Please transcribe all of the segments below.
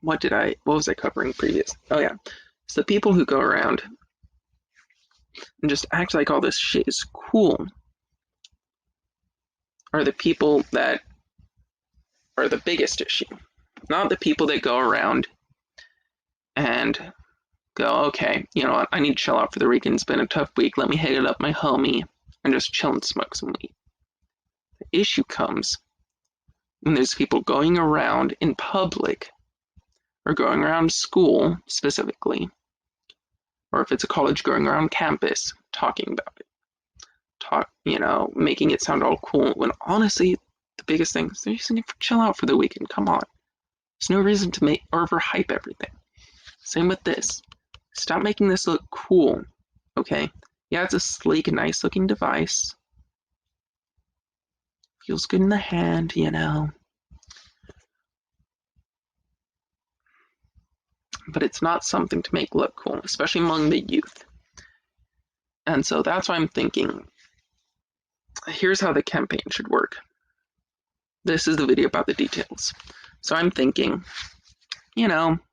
what was I covering previous? Oh yeah. It's the people who go around and just act like all this shit is cool are the people that are the biggest issue. Not the people that go around and go, okay, you know what, I need to chill out for the weekend. It's been a tough week. Let me hit it up my homie and just chill and smoke some weed. The issue comes when there's people going around in public or going around school specifically, or if it's a college going around campus talking about it. Making it sound all cool when honestly the biggest thing is they just need to chill out for the weekend. Come on. There's no reason to make overhype everything. Same with this. Stop making this look cool, okay? Yeah, it's a sleek, nice looking device. Feels good in the hand, but it's not something to make look cool, especially among the youth. And so that's why I'm thinking, here's how the campaign should work. This is the video about the details. So I'm thinking,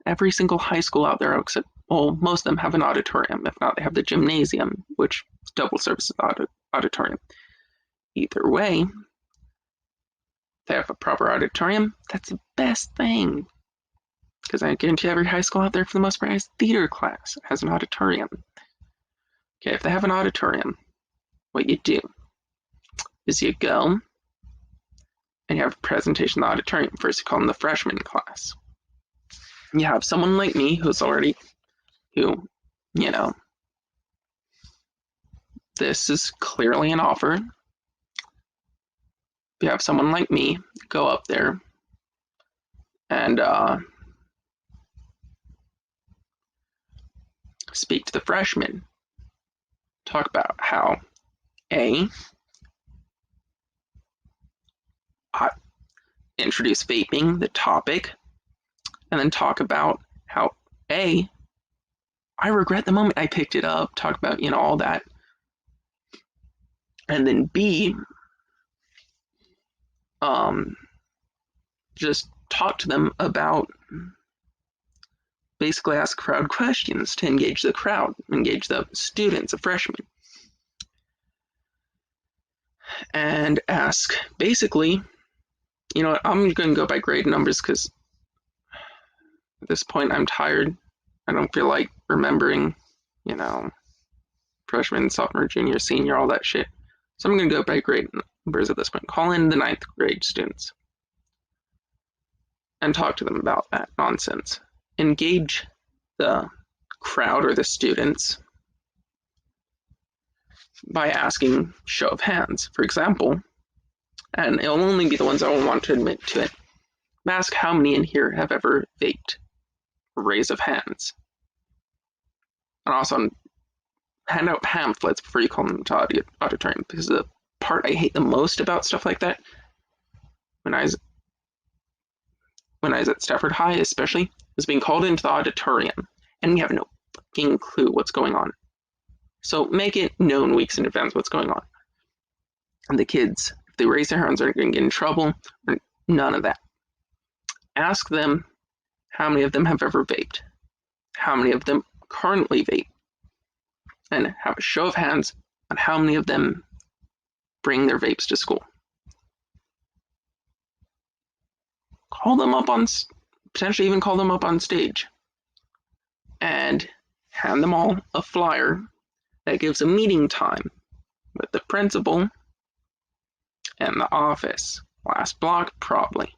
every single high school out there, except, well, most of them have an auditorium. If not, they have the gymnasium, which is double service auditorium. Either way, if they have a proper auditorium, that's the best thing. Because I guarantee every high school out there, for the most part, has theater class, has an auditorium. Okay, if they have an auditorium, what you do is you go and you have a presentation in the auditorium. First, you call them the freshman class. You have someone like me who, this is clearly an offer. You have someone like me go up there and speak to the freshmen. Talk about how introduce vaping, the topic, and then talk about how I regret the moment I picked it up, talk about, all that. And then B, just talk to them about, basically ask crowd questions to engage the crowd, engage the students, the freshmen. And ask, basically, I'm going to go by grade numbers because at this point I'm tired. I don't feel like remembering, freshman, sophomore, junior, senior, all that shit. So I'm going to go by grade numbers at this point. Call in the 9th grade students and talk to them about that nonsense. Engage the crowd or the students by asking show of hands, for example, and it'll only be the ones that will want to admit to it. Ask how many in here have ever vaped. Raise of hands. And also hand out pamphlets before you call them to auditorium, because the part I hate the most about stuff like that, when I was at Stafford High especially, was being called into the auditorium and we have no fucking clue what's going on. So make it known weeks in advance what's going on. And the kids, if they raise their hands, aren't going to get in trouble, or none of that. Ask them how many of them have ever vaped, how many of them currently vape, and have a show of hands on how many of them bring their vapes to school. Potentially even call them up on stage and hand them all a flyer that gives a meeting time with the principal and the office. Last block, probably.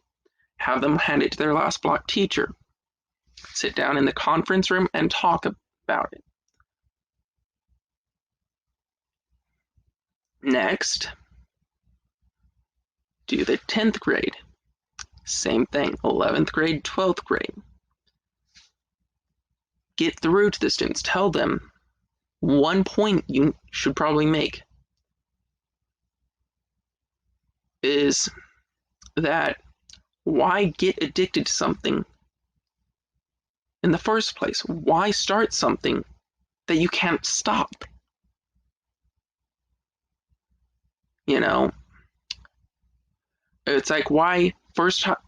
Have them hand it to their last block teacher. Sit down in the conference room and talk about it. Next, do the 10th grade. Same thing, 11th grade, 12th grade. Get through to the students. Tell them one point you should probably make is that why get addicted to something in the first place? Why start something that you can't stop? It's like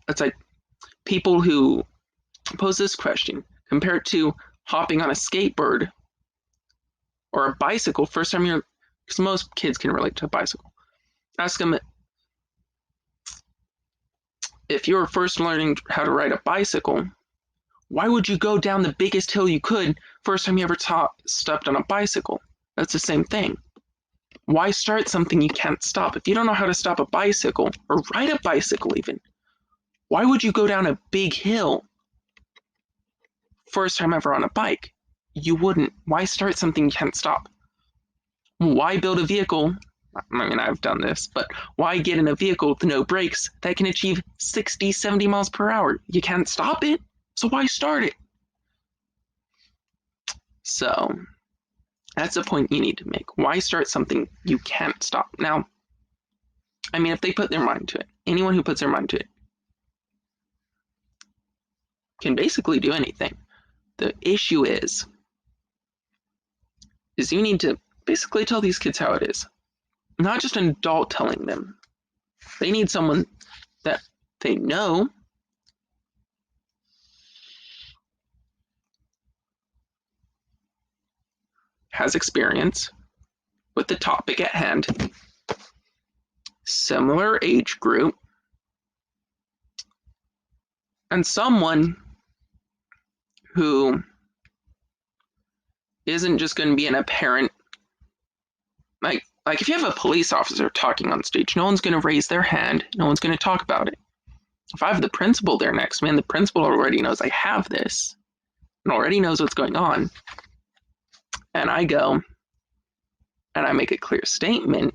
it's like people pose this question. Compare it to hopping on a skateboard or a bicycle. First time you're, because most kids can relate to a bicycle. Ask them if you were first learning how to ride a bicycle, why would you go down the biggest hill you could first time you ever stepped on a bicycle? That's the same thing. Why start something you can't stop? If you don't know how to stop a bicycle, or ride a bicycle even, why would you go down a big hill first time ever on a bike? You wouldn't. Why start something you can't stop? Why build a vehicle? I mean, I've done this, but why get in a vehicle with no brakes that can achieve 60, 70 miles per hour? You can't stop it, so why start it? So that's the point you need to make. Why start something you can't stop? Now, I mean, if they put their mind to it, anyone who puts their mind to it can basically do anything. The issue is you need to basically tell these kids how it is. Not just an adult telling them. They need someone that they know has experience with the topic at hand, similar age group, and someone who isn't just going to be an apparent, like if you have a police officer talking on stage, no one's going to raise their hand, no one's going to talk about it. If I have the principal there next to me, and the principal already knows I have this, and already knows what's going on, and I go and I make a clear statement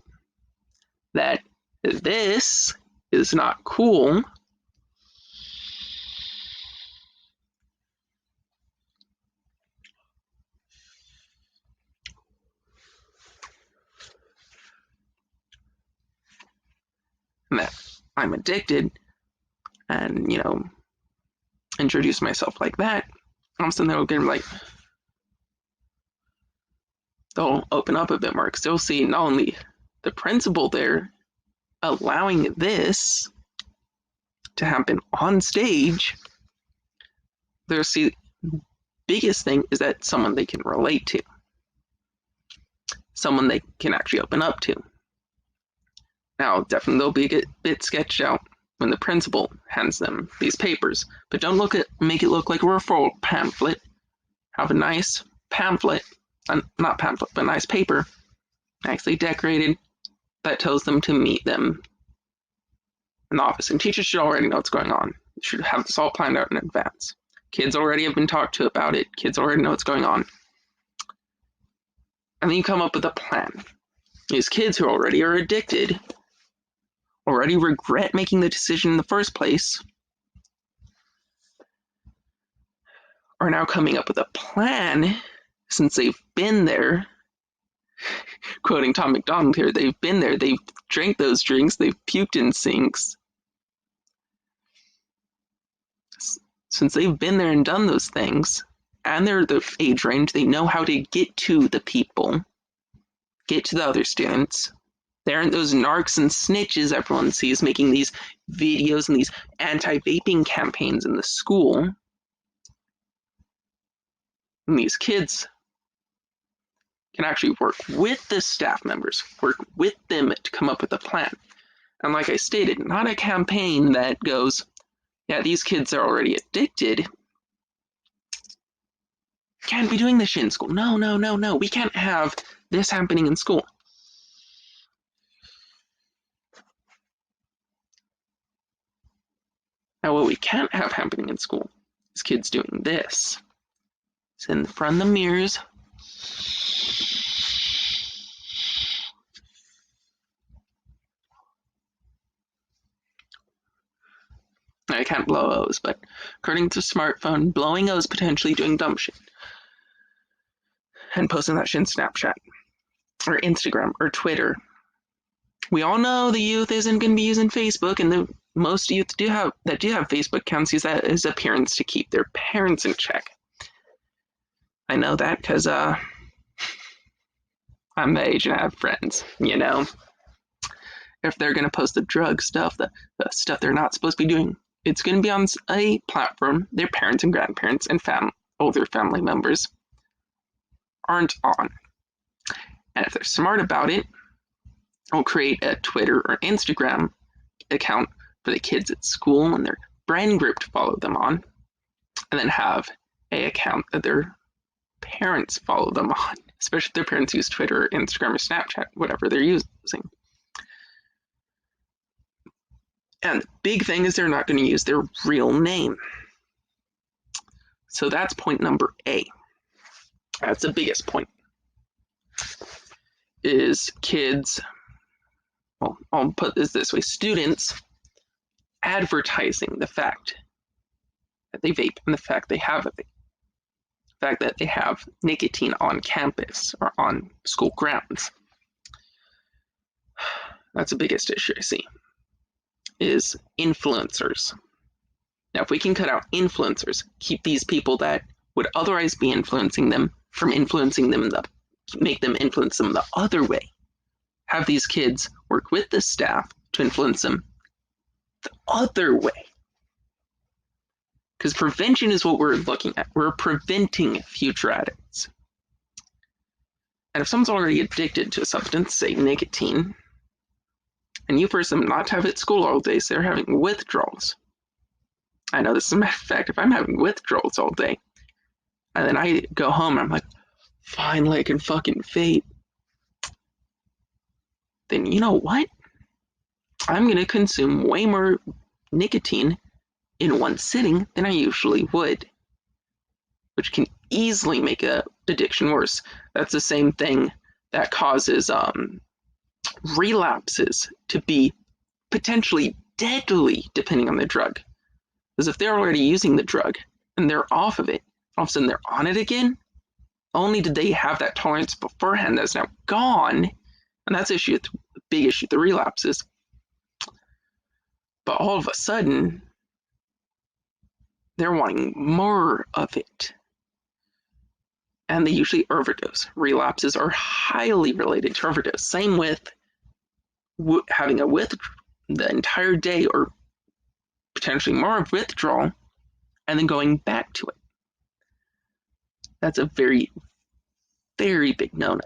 that this is not cool, and that I'm addicted, and, you know, introduce myself like that, all of a sudden they'll get like, they'll open up a bit more because they'll see not only the principal there allowing this to happen on stage, they'll see the biggest thing is that someone they can relate to, someone they can actually open up to. Now, definitely they'll be a bit sketched out when the principal hands them these papers, but don't make it look like a referral pamphlet. Have a nice pamphlet, not pamphlet, but nice paper, nicely decorated, that tells them to meet them in the office. And teachers should already know what's going on. You should have this all planned out in advance. Kids already have been talked to about it. Kids already know what's going on. And then you come up with a plan. These kids who already are addicted, already regret making the decision in the first place, are now coming up with a plan since they've been there. Quoting Tom McDonald here, they've been there, they've drank those drinks, they've puked in sinks. Since they've been there and done those things, and they're the age range, they know how to get to the people, get to the other students. There aren't those narcs and snitches everyone sees making these videos and these anti-vaping campaigns in the school. And these kids can actually work with the staff members, work with them to come up with a plan. And like I stated, not a campaign that goes, yeah, these kids are already addicted. Can't be doing this shit in school. No. We can't have this happening in school. Now, what we can't have happening in school is kids doing this. It's in front of the mirrors. I can't blow O's, but according to smartphone, blowing O's potentially doing dumb shit. And posting that shit in Snapchat, or Instagram, or Twitter. We all know the youth isn't going to be using Facebook, and the most youth do have Facebook accounts use that as appearance to keep their parents in check. I know that because I'm the age and I have friends, you know. If they're going to post the drug stuff, the stuff they're not supposed to be doing, It's going to be on a platform their parents and grandparents and older family members aren't on. And if they're smart about it, they'll create a Twitter or Instagram account for the kids at school and their friend group to follow them on, and then have an account that their parents follow them on, especially if their parents use Twitter or Instagram or Snapchat, whatever they're using. And the big thing is they're not going to use their real name. So that's point number A. That's the biggest point. Is kids, well, I'll put this way, students advertising the fact that they vape and the fact they have a vape. The fact that they have nicotine on campus or on school grounds. That's the biggest issue I see. Is influencers. Now, if we can cut out influencers, keep these people that would otherwise be influencing them from influencing them, make them influence them the other way. Have these kids work with the staff to influence them the other way. Because prevention is what we're looking at. We're preventing future addicts. And if someone's already addicted to a substance, say nicotine, and you force them not to have it at school all day, so they're having withdrawals. I know this is a matter of fact, if I'm having withdrawals all day, and then I go home and I'm like, finally I can fucking vape, then you know what? I'm going to consume way more nicotine in one sitting than I usually would, which can easily make a addiction worse. That's the same thing that causes relapses to be potentially deadly depending on the drug. Because if they're already using the drug and they're off of it, all of a sudden they're on it again, only did they have that tolerance beforehand that's now gone, and that's the big issue, the relapses. But all of a sudden, they're wanting more of it. And they usually overdose. Relapses are highly related to overdose. Same with having the entire day or potentially more of withdrawal and then going back to it. That's a very, very big no-no.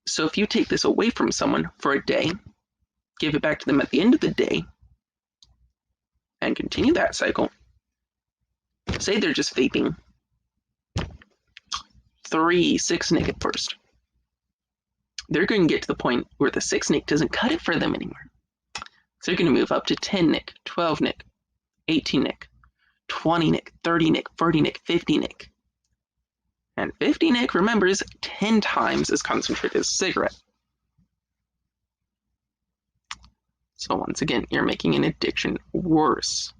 So if you take this away from someone for a day, give it back to them at the end of the day, and continue that cycle, say they're just vaping 3 6-nic at first. They're going to get to the point where the 6-nic doesn't cut it for them anymore. So they're going to move up to 10-nic, 12-nic, 18-nic, 20-nic, 30-nic, 40-nic, 50-nic. And 50-nic, remember, is 10 times as concentrated as a cigarette. So once again, you're making an addiction worse.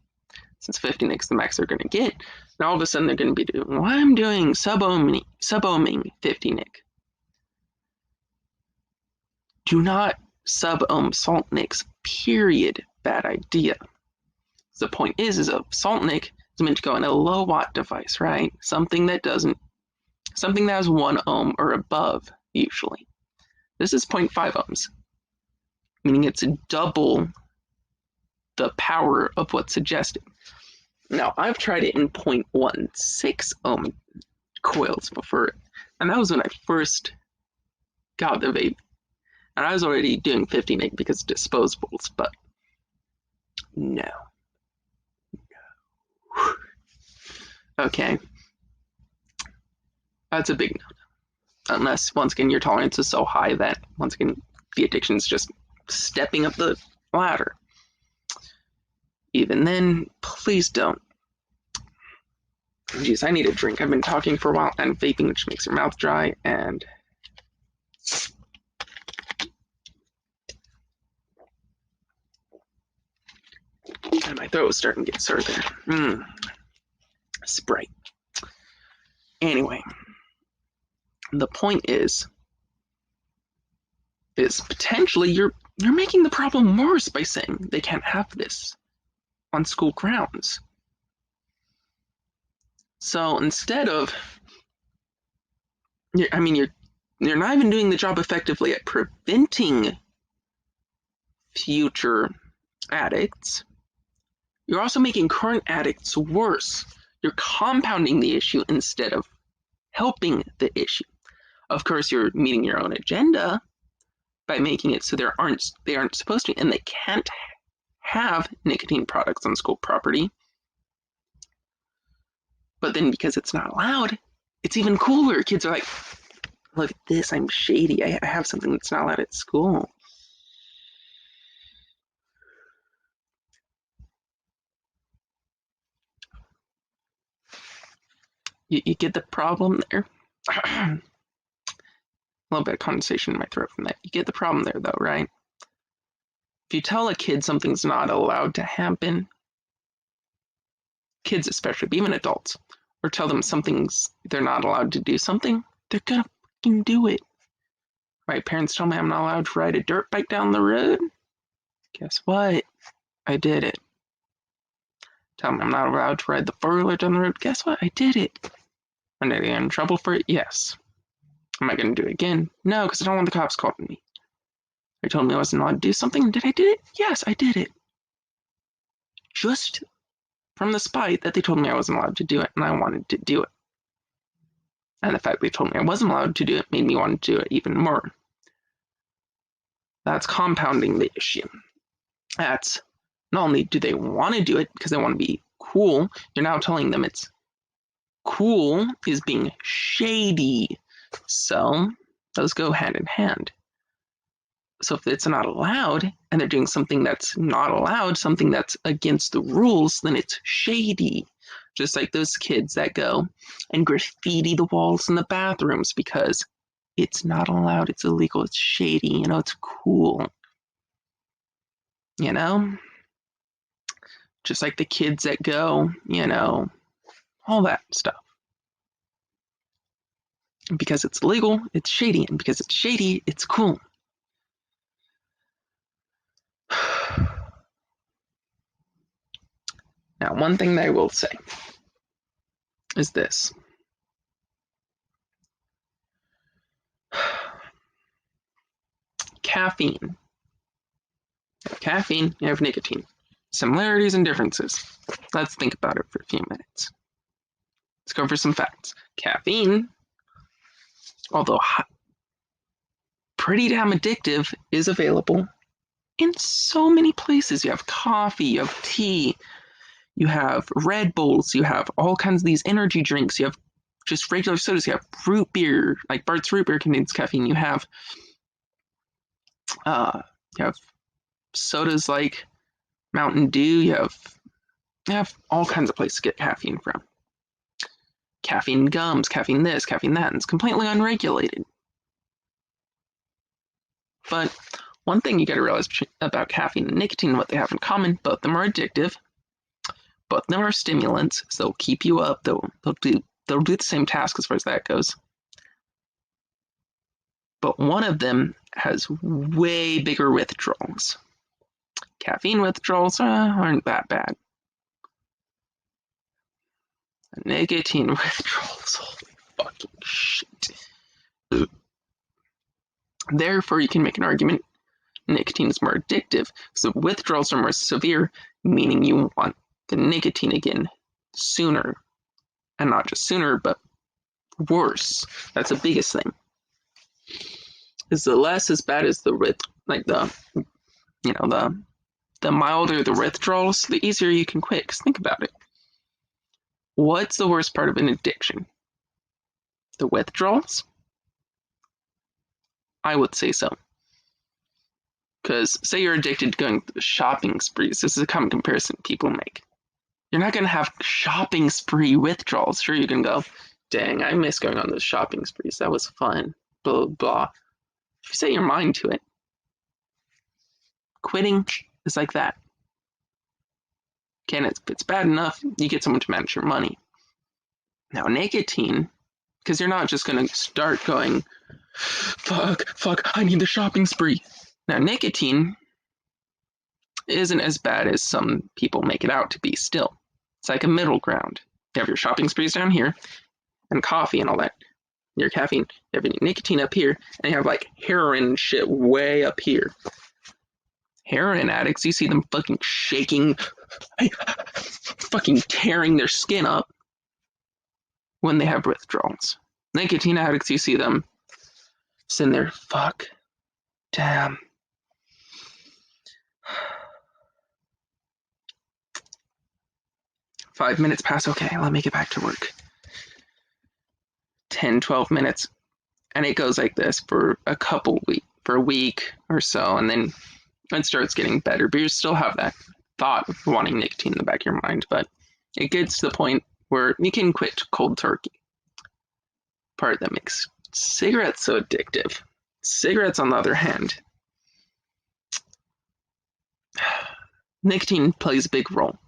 Since 50-nic is the max they're going to get, and all of a sudden they're going to be doing, well, I'm doing sub-ohming 50-nic. Do not sub-ohm salt nics, period. Bad idea. The point is a salt nic is meant to go in a low watt device, right? Something that has 1 ohm or above, usually. This is 0.5 ohms, meaning it's double the power of what's suggested. Now, I've tried it in 0.16 ohm coils before, and that was when I first got the vape. And I was already doing 50-nic because of disposables, but no. Okay. That's a big no. Unless, once again, your tolerance is so high that, once again, the addiction is just stepping up the ladder. Even then, please don't. Jeez, I need a drink. I've been talking for a while and vaping, which makes your mouth dry, and my throat was starting to get sore there. Sprite. Anyway, the point is potentially you're making the problem worse by saying they can't have this on school grounds. So instead of, you're not even doing the job effectively at preventing future addicts. you're also making current addicts worse. You're compounding the issue instead of helping the issue. Of course, you're meeting your own agenda by making it so they aren't supposed to, and they can't have nicotine products on school property. But then because it's not allowed, it's even cooler. Kids are like, look at this, I'm shady. I have something that's not allowed at school. You get the problem there? A little bit of condensation in my throat from that. You get the problem there, though, right? If you tell a kid something's not allowed to happen, kids especially, but even adults, or tell them they're not allowed to do something, they're gonna fucking do it. Right? Parents tell me I'm not allowed to ride a dirt bike down the road. Guess what? I did it. Tell me I'm not allowed to ride the four-wheeler down the road. Guess what? I did it. Am I getting in trouble for it? Yes. Am I going to do it again? No, because I don't want the cops calling me. They told me I wasn't allowed to do something. Did I do it? Yes, I did it. Just from the spite that they told me I wasn't allowed to do it, and I wanted to do it. And the fact they told me I wasn't allowed to do it made me want to do it even more. That's compounding the issue. That's not only do they want to do it because they want to be cool, you're now telling them it's cool is being shady. So those go hand in hand. So if it's not allowed and they're doing something that's not allowed, something that's against the rules, then it's shady. Just like those kids that go and graffiti the walls in the bathrooms because it's not allowed, it's illegal, it's shady, it's cool. Just like the kids that go, all that stuff. Because it's legal, it's shady, and because it's shady, it's cool. Now, one thing that I will say is this. Caffeine. Caffeine, you have nicotine. Similarities and differences. Let's think about it for a few minutes. Let's go over some facts. Caffeine, although pretty damn addictive, is available in so many places. You have coffee, you have tea, you have Red Bulls, you have all kinds of these energy drinks, you have just regular sodas, you have root beer, like Bart's root beer contains caffeine, you have sodas like Mountain Dew, you have all kinds of places to get caffeine from. Caffeine gums, caffeine this, caffeine that, and it's completely unregulated. But one thing you got to realize about caffeine and nicotine, what they have in common, both of them are addictive, both of them are stimulants, so they'll keep you up, they'll do the same task as far as that goes. But one of them has way bigger withdrawals. Caffeine withdrawals aren't that bad. Nicotine withdrawals, holy fucking shit. Therefore, you can make an argument nicotine is more addictive, so withdrawals are more severe, meaning you want the nicotine again sooner. And not just sooner, but worse. That's the biggest thing. Is the less as bad as the milder the withdrawals, the easier you can quit. Because think about it. What's the worst part of an addiction? The withdrawals? I would say so. Because say you're addicted to going to shopping sprees. This is a common comparison people make. You're not going to have shopping spree withdrawals. Sure, you can go, dang, I miss going on those shopping sprees. That was fun. Blah, blah. If you set your mind to it, quitting is like that. If it's bad enough, you get someone to manage your money. Now, nicotine, because you're not just going to start going, fuck, I need the shopping spree. Now, nicotine isn't as bad as some people make it out to be still. It's like a middle ground. You have your shopping sprees down here, and coffee and all that. Your caffeine, you have your nicotine up here, and you have like heroin shit way up here. Heroin addicts, you see them fucking shaking, fucking tearing their skin up when they have withdrawals. Nicotine addicts, you see them sitting there, fuck, damn. Five minutes pass, okay, let me get back to work. 10, 12 minutes, and it goes like this for a week or so, and then it starts getting better, but you still have that thought of wanting nicotine in the back of your mind, but it gets to the point where you can quit cold turkey. Part that makes cigarettes so addictive. Cigarettes, on the other hand, nicotine plays a big role.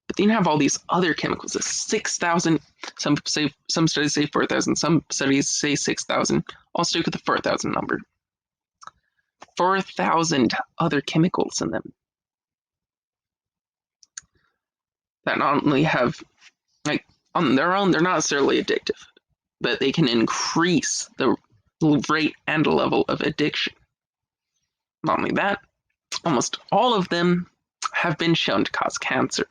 But then you have all these other chemicals. 6,000. Some studies say 4,000. Some studies say 6,000. I'll stick with the 4,000 number. 4,000 other chemicals in them that not only have, like, on their own, they're not necessarily addictive, but they can increase the rate and level of addiction. Not only that, almost all of them have been shown to cause cancer.